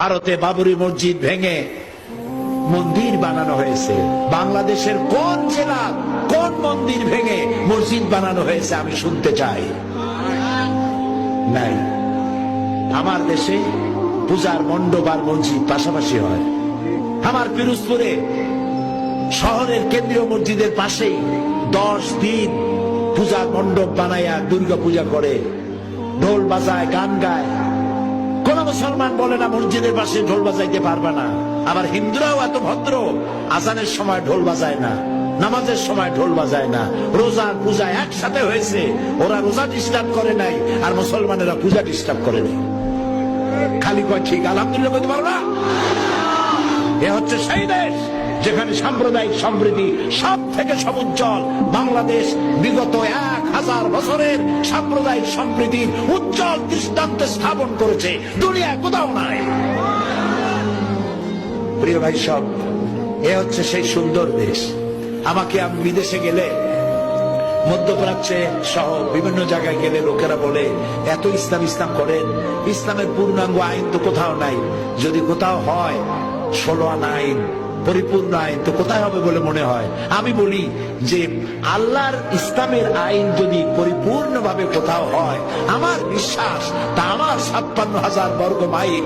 ভারতে বাবরি মসজিদ ভেঙে মন্দির বানানো হয়েছে। বাংলাদেশের কোন জেলা কোন মন্দির ভেঙে মসজিদ বানানো হয়েছে আমি শুনতে চাই। নাই। আমার দেশে পূজার মণ্ডপ আর মসজিদ পাশাপাশি হয়। আমার পিরোজপুরে শহরের কেন্দ্রীয় মসজিদের পাশেই 10 দিন পূজার মণ্ডপ বানাইয়া দুর্গা পূজা করে, ঢোল বাজায়, গান গায়। কোন মুসলমান বলে না মসজিদের পাশে ঢোল বাজাইতে পারবে না। আবার হিন্দুরাও এত ভদ্র, আজানের সময় ঢোল বাজায় না, নামাজের সময় ঢোল বাজায় না। রোজার পূজা একসাথে হয়েছে, ওরা রোজা ডিস্টার্ব করে নাই আর মুসলমানেরা পূজা ডিস্টার্ব করে নাই। খালি কয় ঠিক আলহামদুলিল্লাহ বলতে পারো না? এ হচ্ছে সেই দেশ যেখানে সাম্প্রদায়িক সম্প্রীতি সব থেকে সমুজ্জ্বল। বাংলাদেশ বিগত 1000 বছরের সাম্প্রদায়িক সম্প্রীতির উজ্জ্বল দৃষ্টান্ত স্থাপন করেছে, দুনিয়া কোথাও নাই। প্রিয় ভাই সব, এ হচ্ছে সেই সুন্দর দেশ। আমি বিদেশে গেলে, মধ্যপ্রাচ্যে সহ বিভিন্ন জায়গায় গেলে লোকেরা বলে এত ইসলাম ইসলাম করেন, ইসলামের পূর্ণাঙ্গ আইন তো কোথাও নাই। যদি কোথাও হয় 16 আনা আইন, পরিপূর্ণ আইন তো কোথায় হবে বলে মনে হয়? আমি বলি যে আল্লাহর ইসলামের আইন যদি পরিপূর্ণভাবে কোথাও হয়, আমার বিশ্বাস তা আমার 56,000 বর্গ মাইল